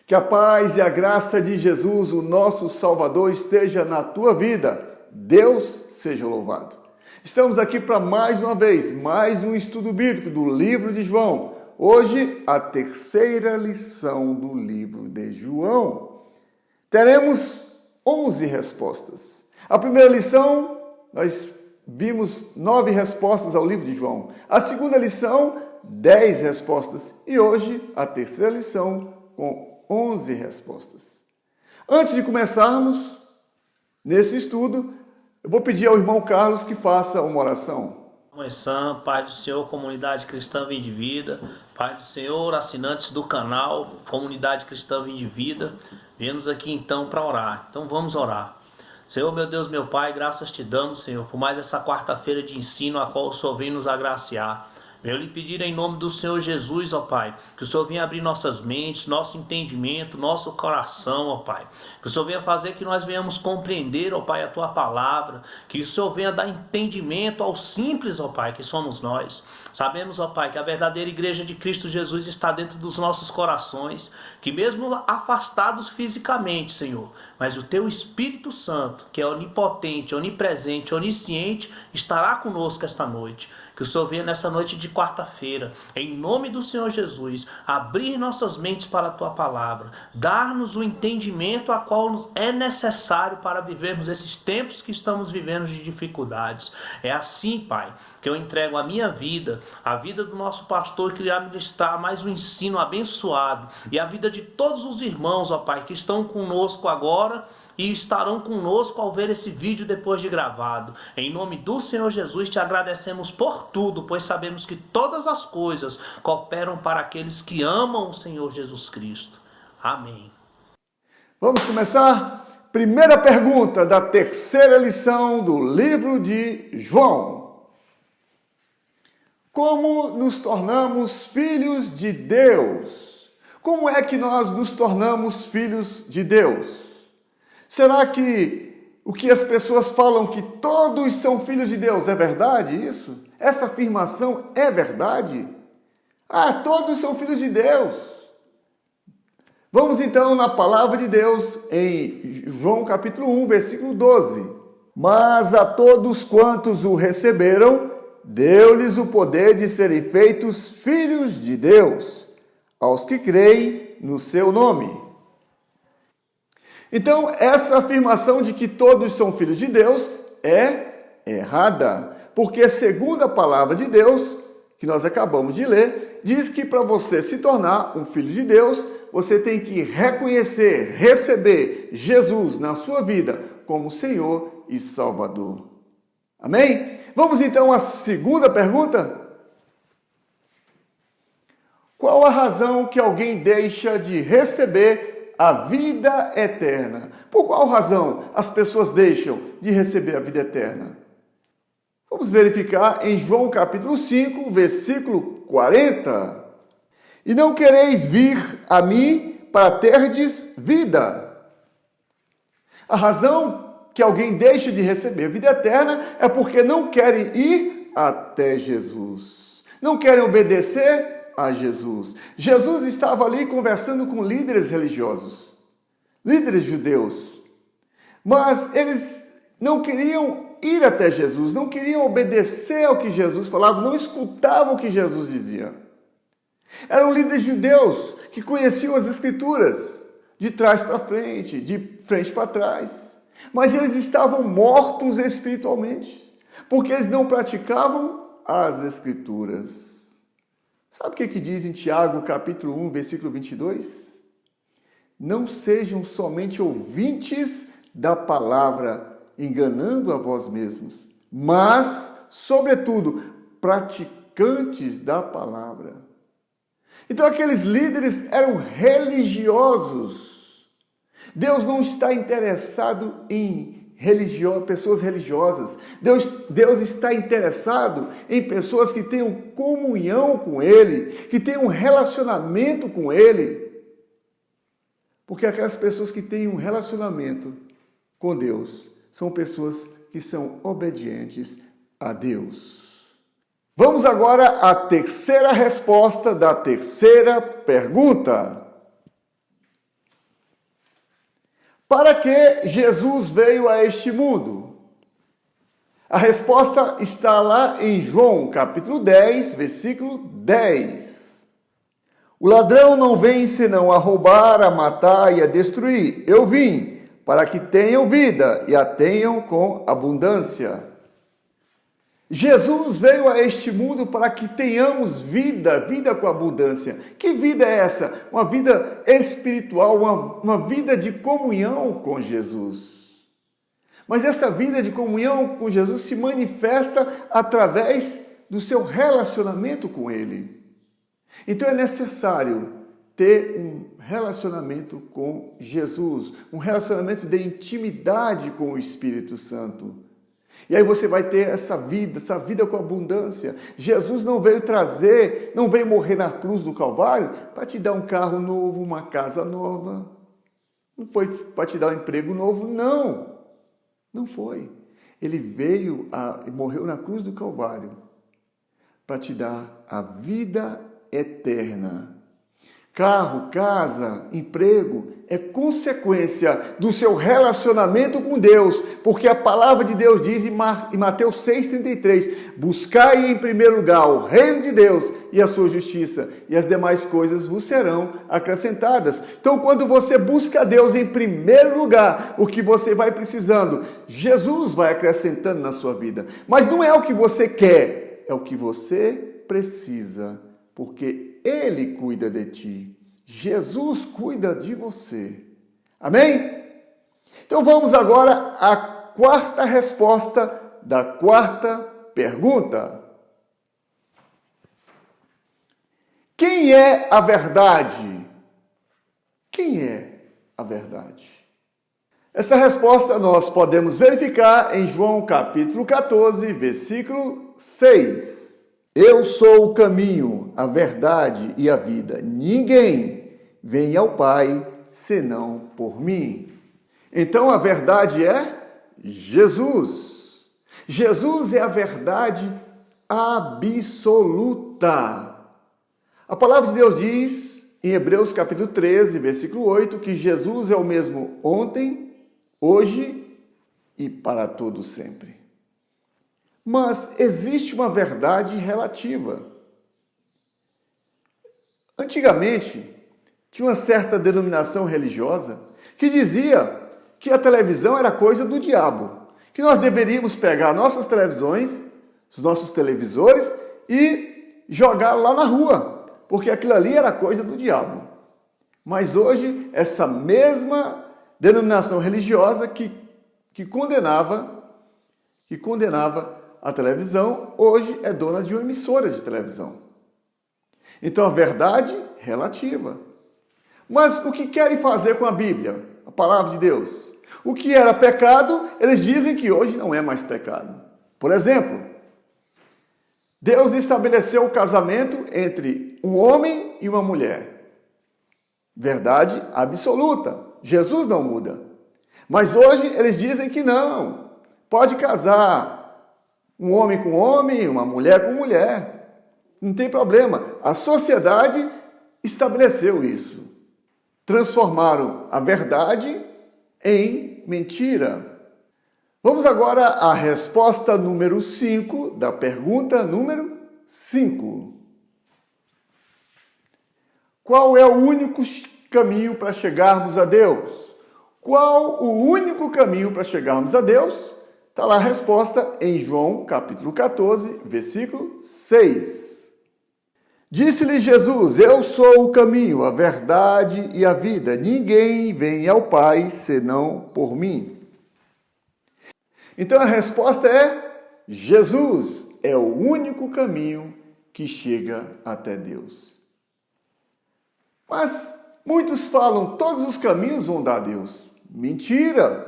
Que a paz e a graça de Jesus, o nosso Salvador, esteja na tua vida. Deus seja louvado. Estamos aqui para mais uma vez, mais um estudo bíblico do livro de João. Hoje, a terceira lição do livro de João. Teremos 11 respostas. A primeira lição, nós vimos 9 respostas ao livro de João. A segunda lição, 10 respostas. E hoje, a terceira lição, com 11 respostas. Antes de começarmos nesse estudo, eu vou pedir ao irmão Carlos que faça uma oração. Mãe Sã, Pai do Senhor, Comunidade Cristã Vem de Vida, Pai do Senhor, assinantes do canal, Comunidade Cristã Vem de Vida, viemos aqui então para orar. Então vamos orar. Senhor, meu Deus, meu Pai, graças te damos, Senhor, por mais essa quarta-feira de ensino a qual o Senhor vem nos agraciar. Venho lhe pedir em nome do Senhor Jesus, ó Pai, que o Senhor venha abrir nossas mentes, nosso entendimento, nosso coração, ó Pai. Que o Senhor venha fazer que nós venhamos compreender, ó Pai, a Tua palavra. Que o Senhor venha dar entendimento ao simples, ó Pai, que somos nós. Sabemos, ó Pai, que a verdadeira igreja de Cristo Jesus está dentro dos nossos corações. Que mesmo afastados fisicamente, Senhor, mas o Teu Espírito Santo, que é onipotente, onipresente, onisciente, estará conosco esta noite. Que o Senhor venha nessa noite de quarta-feira, em nome do Senhor Jesus, abrir nossas mentes para a Tua palavra, dar-nos o entendimento a qual nos é necessário para vivermos esses tempos que estamos vivendo de dificuldades. É assim, Pai, que eu entrego a minha vida, a vida do nosso pastor que irá ministrar mais um ensino abençoado, e a vida de todos os irmãos, ó Pai, que estão conosco agora, e estarão conosco ao ver esse vídeo depois de gravado. Em nome do Senhor Jesus, te agradecemos por tudo, pois sabemos que todas as coisas cooperam para aqueles que amam o Senhor Jesus Cristo. Amém. Vamos começar? Primeira pergunta da terceira lição do livro de João. Como nos tornamos filhos de Deus? Como é que nós nos tornamos filhos de Deus? Será que o que as pessoas falam que todos são filhos de Deus é verdade isso? Essa afirmação é verdade? Todos são filhos de Deus. Vamos então na palavra de Deus em João capítulo 1, versículo 12. Mas a todos quantos o receberam, deu-lhes o poder de serem feitos filhos de Deus, aos que creem no seu nome. Então, essa afirmação de que todos são filhos de Deus é errada, porque segundo a palavra de Deus, que nós acabamos de ler, diz que para você se tornar um filho de Deus, você tem que reconhecer, receber Jesus na sua vida como Senhor e Salvador. Amém? Vamos então à segunda pergunta. Qual a razão que alguém deixa de receber a vida eterna? Por qual razão as pessoas deixam de receber a vida eterna? Vamos verificar em João capítulo 5, versículo 40. E não quereis vir a mim para terdes vida. A razão que alguém deixa de receber a vida eterna é porque não querem ir até Jesus. Não querem obedecer a Jesus. Jesus estava ali conversando com líderes religiosos, líderes judeus, mas eles não queriam ir até Jesus, não queriam obedecer ao que Jesus falava, não escutavam o que Jesus dizia. Eram líderes judeus que conheciam as Escrituras de trás para frente, de frente para trás, mas eles estavam mortos espiritualmente, porque eles não praticavam as Escrituras. Sabe o que diz em Tiago, capítulo 1, versículo 22? Não sejam somente ouvintes da palavra, enganando a vós mesmos, mas, sobretudo, praticantes da palavra. Então, aqueles líderes eram religiosos. Deus não está interessado em pessoas religiosas. Deus está interessado em pessoas que tenham comunhão com Ele, que tenham um relacionamento com Ele. Porque aquelas pessoas que têm um relacionamento com Deus são pessoas que são obedientes a Deus. Vamos agora à terceira resposta da terceira pergunta. Para que Jesus veio a este mundo? A resposta está lá em João, capítulo 10, versículo 10. O ladrão não vem senão a roubar, a matar e a destruir. Eu vim para que tenham vida e a tenham com abundância. Jesus veio a este mundo para que tenhamos vida, vida com abundância. Que vida é essa? Uma vida espiritual, uma vida de comunhão com Jesus. Mas essa vida de comunhão com Jesus se manifesta através do seu relacionamento com Ele. Então é necessário ter um relacionamento com Jesus, um relacionamento de intimidade com o Espírito Santo. E aí você vai ter essa vida com abundância. Jesus não veio trazer, não veio morrer na cruz do Calvário para te dar um carro novo, uma casa nova. Não foi para te dar um emprego novo, não. Não foi. Ele veio e morreu na cruz do Calvário para te dar a vida eterna. Carro, casa, emprego é consequência do seu relacionamento com Deus, porque a palavra de Deus diz em Mateus 6,33, buscai em primeiro lugar o reino de Deus e a sua justiça, e as demais coisas vos serão acrescentadas. Então, quando você busca Deus em primeiro lugar, o que você vai precisando, Jesus vai acrescentando na sua vida. Mas não é o que você quer, é o que você precisa, porque Ele cuida de ti. Jesus cuida de você. Amém? Então vamos agora à quarta resposta da quarta pergunta. Quem é a verdade? Quem é a verdade? Essa resposta nós podemos verificar em João capítulo 14, versículo 6. Eu sou o caminho, a verdade e a vida. Ninguém vem ao Pai senão por mim. Então a verdade é Jesus. Jesus é a verdade absoluta. A palavra de Deus diz em Hebreus capítulo 13, versículo 8, que Jesus é o mesmo ontem, hoje e para todo sempre. Mas existe uma verdade relativa. Antigamente, tinha uma certa denominação religiosa que dizia que a televisão era coisa do diabo, que nós deveríamos pegar nossas televisões, os nossos televisores e jogar lá na rua, porque aquilo ali era coisa do diabo. Mas hoje, essa mesma denominação religiosa que condenava a televisão, hoje é dona de uma emissora de televisão. Então, a verdade relativa. Mas o que querem fazer com a Bíblia, a palavra de Deus? O que era pecado, eles dizem que hoje não é mais pecado. Por exemplo, Deus estabeleceu o casamento entre um homem e uma mulher. Verdade absoluta. Jesus não muda. Mas hoje eles dizem que não. Pode casar um homem com homem, uma mulher com mulher. Não tem problema. A sociedade estabeleceu isso. Transformaram a verdade em mentira. Vamos agora à resposta número 5 da pergunta número 5. Qual é o único caminho para chegarmos a Deus? Qual o único caminho para chegarmos a Deus? Está lá a resposta em João, capítulo 14, versículo 6. Disse-lhe Jesus, eu sou o caminho, a verdade e a vida. Ninguém vem ao Pai senão por mim. Então a resposta é, Jesus é o único caminho que chega até Deus. Mas muitos falam, todos os caminhos vão dar a Deus. Mentira!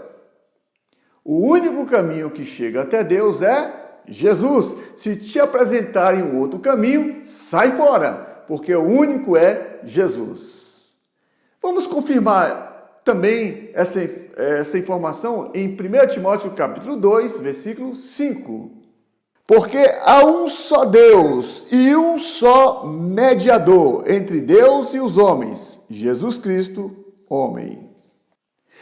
O único caminho que chega até Deus é Jesus. Se te apresentarem um outro caminho, sai fora, porque o único é Jesus. Vamos confirmar também essa informação em 1 Timóteo capítulo 2, versículo 5. Porque há um só Deus e um só mediador entre Deus e os homens, Jesus Cristo, homem.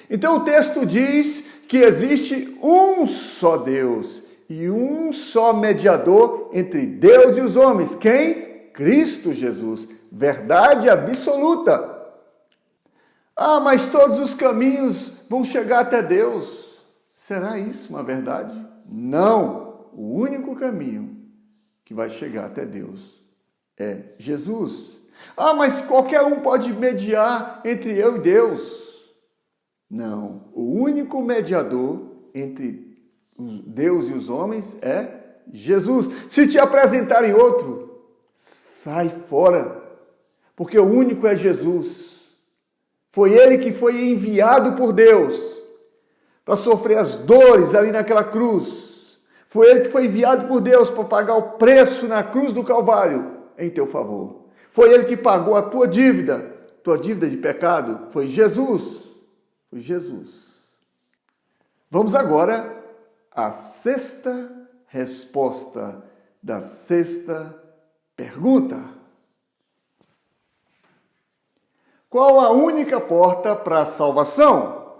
Então o texto diz que existe um só Deus e um só mediador entre Deus e os homens. Quem? Cristo Jesus. Verdade absoluta. Ah, mas todos os caminhos vão chegar até Deus. Será isso uma verdade? Não. O único caminho que vai chegar até Deus é Jesus. Ah, mas qualquer um pode mediar entre eu e Deus. Não. O único mediador entre Deus e os homens é Jesus. Se te apresentarem outro, sai fora. Porque o único é Jesus. Foi ele que foi enviado por Deus para sofrer as dores ali naquela cruz. Foi ele que foi enviado por Deus para pagar o preço na cruz do Calvário em teu favor. Foi ele que pagou a tua dívida de pecado. Foi Jesus. Foi Jesus. Vamos agora à sexta resposta da sexta pergunta. Qual a única porta para a salvação?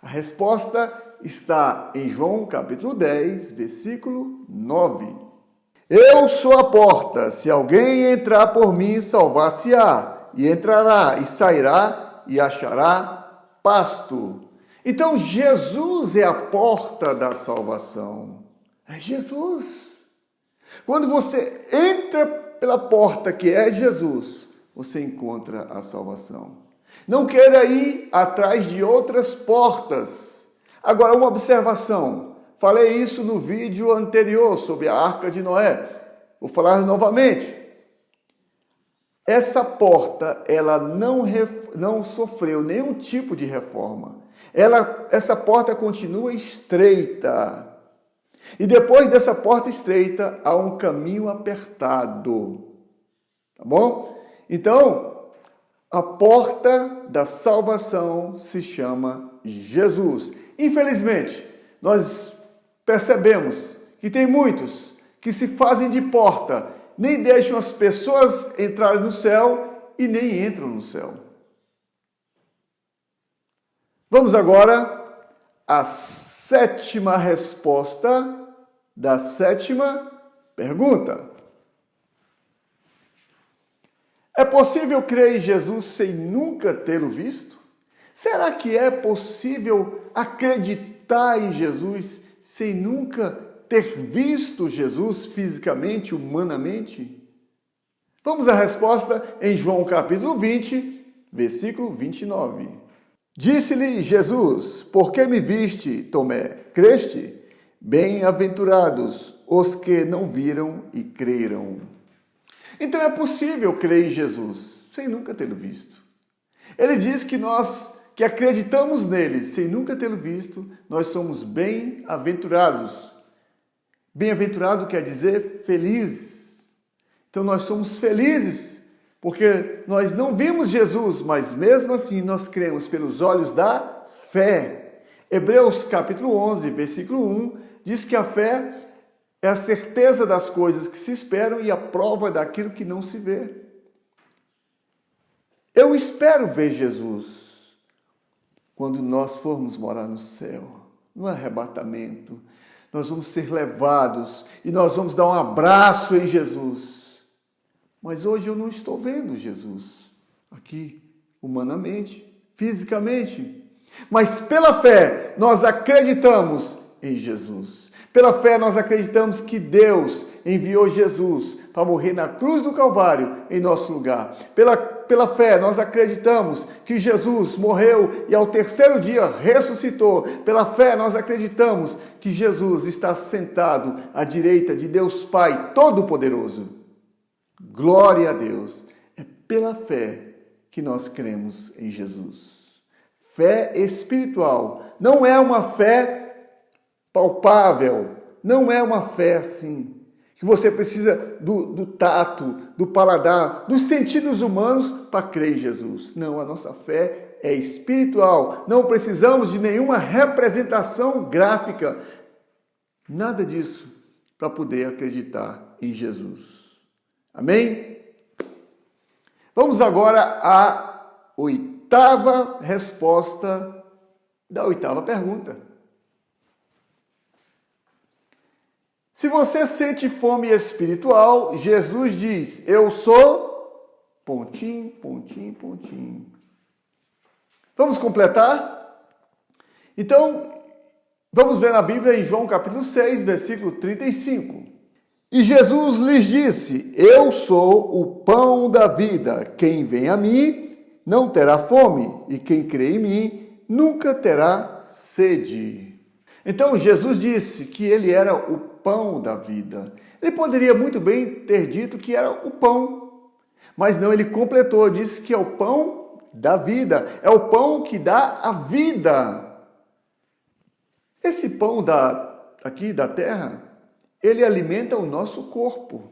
A resposta está em João capítulo 10, versículo 9. Eu sou a porta, se alguém entrar por mim, salvar-se-á, e entrará e sairá e achará pasto. Então Jesus é a porta da salvação. É Jesus. Quando você entra pela porta que é Jesus, você encontra a salvação. Não queira ir atrás de outras portas. Agora, uma observação. Falei isso no vídeo anterior sobre a Arca de Noé. Vou falar novamente. Essa porta, ela não sofreu nenhum tipo de reforma. Essa porta continua estreita. E depois dessa porta estreita, há um caminho apertado. Tá bom? Então, a porta da salvação se chama Jesus. Infelizmente, nós percebemos que tem muitos que se fazem de porta, nem deixam as pessoas entrarem no céu e nem entram no céu. Vamos agora à sétima resposta da sétima pergunta. É possível crer em Jesus sem nunca tê-lo visto? Será que é possível acreditar em Jesus sem nunca ter visto Jesus fisicamente, humanamente? Vamos à resposta em João capítulo 20, versículo 29. Disse-lhe Jesus: por que me viste, Tomé? Creste? Bem-aventurados os que não viram e creram. Então é possível crer em Jesus sem nunca tê-lo visto. Ele diz que nós que acreditamos nele sem nunca tê-lo visto, nós somos bem-aventurados. Bem-aventurado quer dizer felizes. Então nós somos felizes porque nós não vimos Jesus, mas mesmo assim nós cremos pelos olhos da fé. Hebreus capítulo 11, versículo 1, diz que a fé é a certeza das coisas que se esperam e a prova daquilo que não se vê. Eu espero ver Jesus quando nós formos morar no céu, no arrebatamento. Nós vamos ser levados e nós vamos dar um abraço em Jesus. Mas hoje eu não estou vendo Jesus aqui, humanamente, fisicamente. Mas pela fé nós acreditamos em Jesus. Pela fé nós acreditamos que Deus enviou Jesus para morrer na cruz do Calvário em nosso lugar. Pela fé nós acreditamos que Jesus morreu e ao terceiro dia ressuscitou. Pela fé nós acreditamos que Jesus está sentado à direita de Deus Pai Todo-Poderoso. Glória a Deus. É pela fé que nós cremos em Jesus. Fé espiritual. Não é uma fé palpável, não é uma fé assim, que você precisa do tato, do paladar, dos sentidos humanos para crer em Jesus. Não, a nossa fé é espiritual, não precisamos de nenhuma representação gráfica, nada disso para poder acreditar em Jesus. Amém? Vamos agora à oitava oitava resposta da oitava pergunta. Se você sente fome espiritual, Jesus diz, eu sou... pontinho, pontinho, pontinho. Vamos completar? Então, vamos ver na Bíblia em João capítulo 6, versículo 35. E Jesus lhes disse, eu sou o pão da vida. Quem vem a mim não terá fome, e quem crê em mim nunca terá sede. Então, Jesus disse que ele era o pão da vida. Ele poderia muito bem ter dito que era o pão, mas não, ele completou, disse que é o pão da vida, é o pão que dá a vida. Esse pão aqui da terra, ele alimenta o nosso corpo,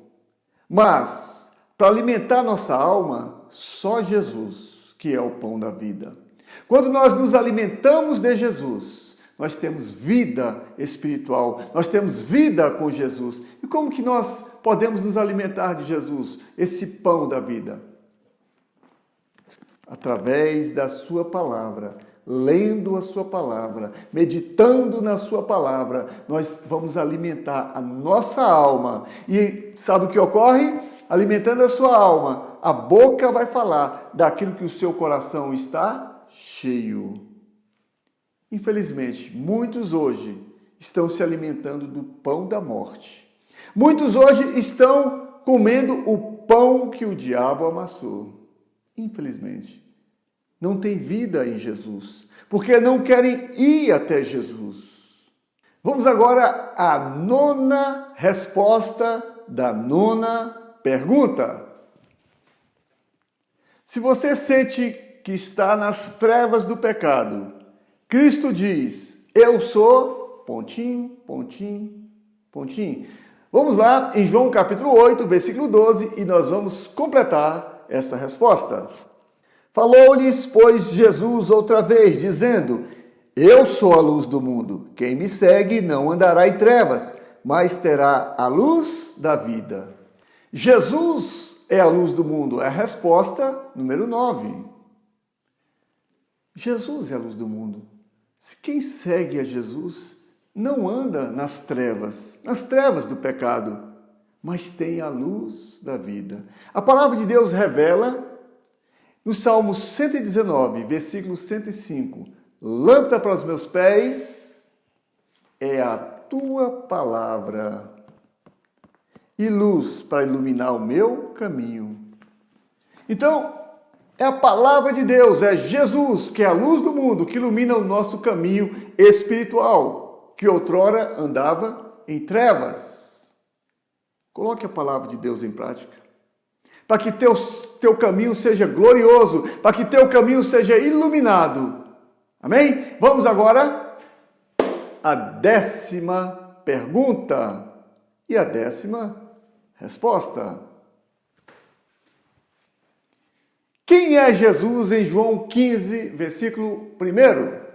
mas para alimentar nossa alma, só Jesus, que é o pão da vida. Quando nós nos alimentamos de Jesus, nós temos vida espiritual, nós temos vida com Jesus. E como que nós podemos nos alimentar de Jesus, esse pão da vida? Através da sua palavra, lendo a sua palavra, meditando na sua palavra, nós vamos alimentar a nossa alma. E sabe o que ocorre? Alimentando a sua alma, a boca vai falar daquilo que o seu coração está cheio. Infelizmente, muitos hoje estão se alimentando do pão da morte. Muitos hoje estão comendo o pão que o diabo amassou. Infelizmente, não tem vida em Jesus, porque não querem ir até Jesus. Vamos agora à nona resposta da nona pergunta. Se você sente que está nas trevas do pecado, Cristo diz, eu sou, pontinho, pontinho, pontinho. Vamos lá em João capítulo 8, versículo 12, e nós vamos completar essa resposta. Falou-lhes, pois, Jesus outra vez, dizendo, eu sou a luz do mundo. Quem me segue não andará em trevas, mas terá a luz da vida. Jesus é a luz do mundo. É a resposta número 9. Jesus é a luz do mundo. Quem segue a Jesus não anda nas trevas do pecado, mas tem a luz da vida. A palavra de Deus revela no Salmo 119, versículo 105, lâmpada para os meus pés é a tua palavra e luz para iluminar o meu caminho. Então, é a palavra de Deus, é Jesus, que é a luz do mundo, que ilumina o nosso caminho espiritual, que outrora andava em trevas. Coloque a palavra de Deus em prática, para que teu caminho seja glorioso, para que teu caminho seja iluminado. Amém? Vamos agora à 10ª pergunta e a 10ª resposta. Quem é Jesus em João 15, versículo 1?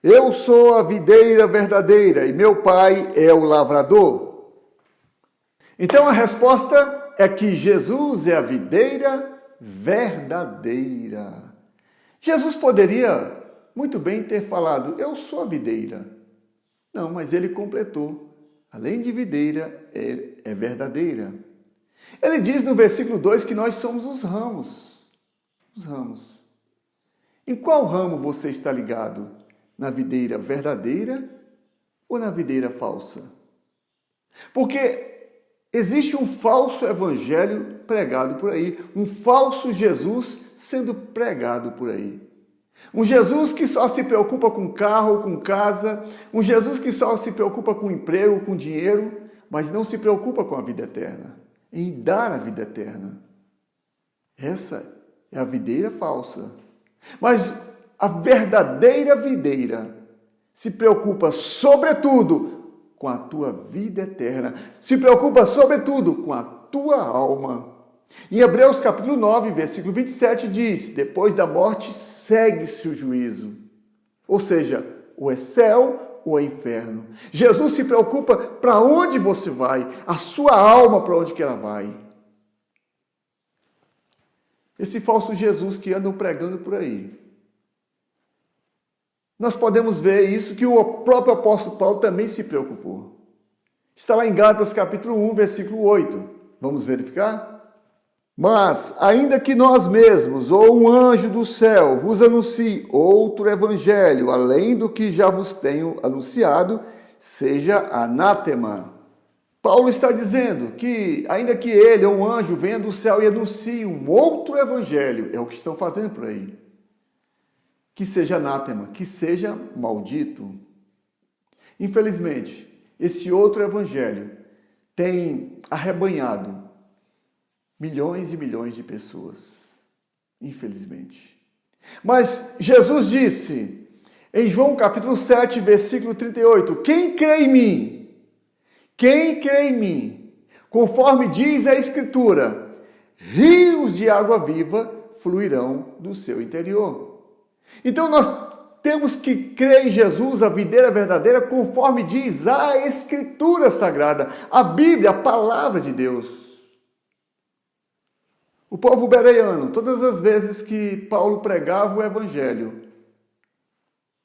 Eu sou a videira verdadeira e meu pai é o lavrador. Então a resposta é que Jesus é a videira verdadeira. Jesus poderia muito bem ter falado, eu sou a videira. Não, mas ele completou. Além de videira, é verdadeira. Ele diz no versículo 2 que nós somos os ramos. Os ramos. Em qual ramo você está ligado? Na videira verdadeira ou na videira falsa? Porque existe um falso evangelho pregado por aí, um falso Jesus sendo pregado por aí. Um Jesus que só se preocupa com carro, com casa, um Jesus que só se preocupa com emprego, com dinheiro, mas não se preocupa com a vida eterna, em dar a vida eterna. Essa é a videira falsa. Mas a verdadeira videira se preocupa, sobretudo, com a tua vida eterna. Se preocupa, sobretudo, com a tua alma. Em Hebreus capítulo 9, versículo 27 diz, depois da morte segue-se o juízo. Ou seja, ou é céu ou é inferno. Jesus se preocupa para onde você vai, a sua alma para onde que ela vai. Esse falso Jesus que andam pregando por aí, nós podemos ver isso que o próprio apóstolo Paulo também se preocupou. Está lá em Gálatas capítulo 1, versículo 8. Vamos verificar? Mas, ainda que nós mesmos, ou um anjo do céu, vos anuncie outro evangelho, além do que já vos tenho anunciado, seja anátema. Paulo está dizendo que, ainda que ele ou um anjo venha do céu e anuncie um outro evangelho, é o que estão fazendo por aí, que seja anátema, que seja maldito. Infelizmente, esse outro evangelho tem arrebanhado milhões e milhões de pessoas, infelizmente. Mas Jesus disse, em João capítulo 7, versículo 38, quem crê em mim, conforme diz a Escritura, rios de água viva fluirão do seu interior. Então nós temos que crer em Jesus, a videira verdadeira, conforme diz a Escritura Sagrada, a Bíblia, a Palavra de Deus. O povo bereano, todas as vezes que Paulo pregava o Evangelho,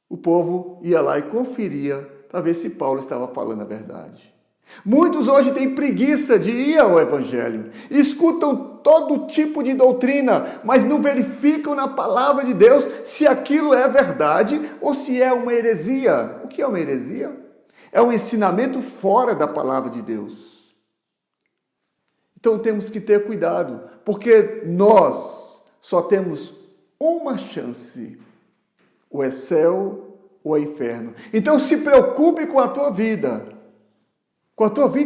o povo ia lá e conferia para ver se Paulo estava falando a verdade. Muitos hoje têm preguiça de ir ao Evangelho, escutam todo tipo de doutrina, mas não verificam na palavra de Deus se aquilo é verdade ou se é uma heresia. O que é uma heresia? É um ensinamento fora da palavra de Deus. Então temos que ter cuidado, porque nós só temos uma chance, ou é céu ou é inferno. Então se preocupe com a tua vida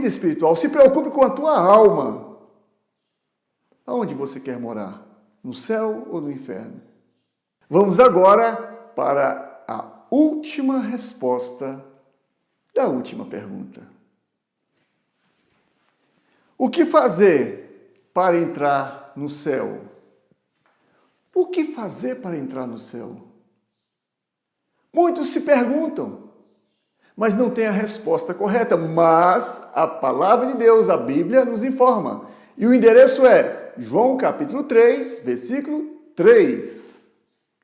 espiritual, se preocupe com a tua alma. Aonde você quer morar? No céu ou no inferno? Vamos agora para a última resposta da última pergunta. O que fazer para entrar no céu? O que fazer para entrar no céu? Muitos se perguntam, mas não tem a resposta correta. Mas a palavra de Deus, a Bíblia, nos informa. E o endereço é João capítulo 3, versículo 3.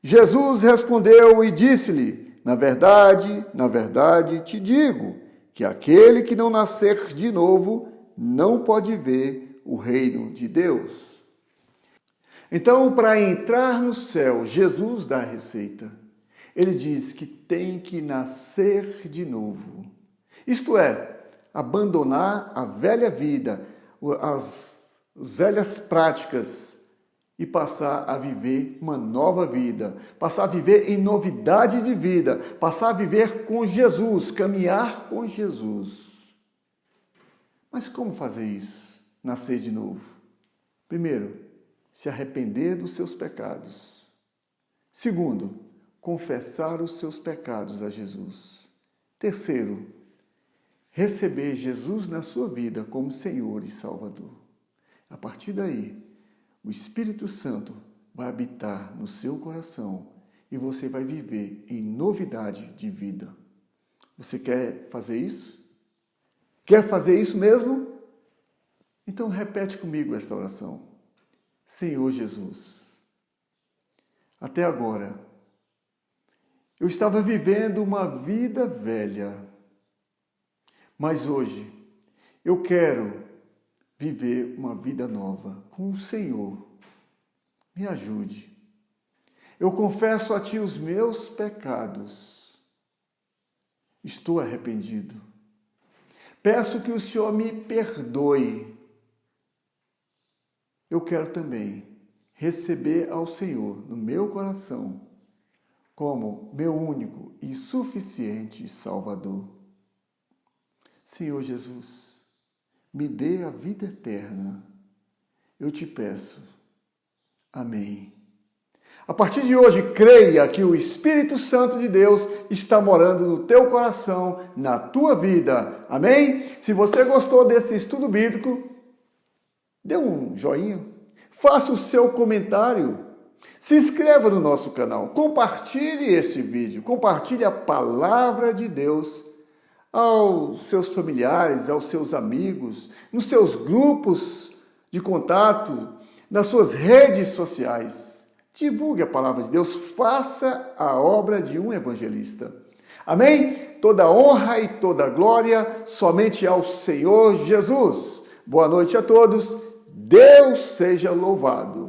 Jesus respondeu e disse-lhe, na verdade te digo, que aquele que não nascer de novo não pode ver o reino de Deus. Então, para entrar no céu, Jesus dá a receita. Ele diz que tem que nascer de novo. Isto é, abandonar a velha vida, as velhas práticas e passar a viver uma nova vida, passar a viver em novidade de vida, passar a viver com Jesus, caminhar com Jesus. Mas como fazer isso? Nascer de novo. Primeiro, se arrepender dos seus pecados. Segundo, confessar os seus pecados a Jesus. Terceiro, receber Jesus na sua vida como Senhor e Salvador. A partir daí, o Espírito Santo vai habitar no seu coração e você vai viver em novidade de vida. Você quer fazer isso? Quer fazer isso mesmo? Então repete comigo esta oração. Senhor Jesus, até agora eu estava vivendo uma vida velha, mas hoje eu quero viver uma vida nova com o Senhor. Me ajude. Eu confesso a Ti os meus pecados. Estou arrependido. Peço que o Senhor me perdoe. Eu quero também receber ao Senhor no meu coração como meu único e suficiente Salvador. Senhor Jesus, me dê a vida eterna. Eu te peço. Amém. A partir de hoje, creia que o Espírito Santo de Deus está morando no teu coração, na tua vida. Amém? Se você gostou desse estudo bíblico, dê um joinha, faça o seu comentário, se inscreva no nosso canal, compartilhe esse vídeo, compartilhe a palavra de Deus aos seus familiares, aos seus amigos, nos seus grupos de contato, nas suas redes sociais. divulgue a palavra de Deus, faça a obra de um evangelista. Amém? Toda honra e toda glória somente ao Senhor Jesus. Boa noite a todos. Deus seja louvado.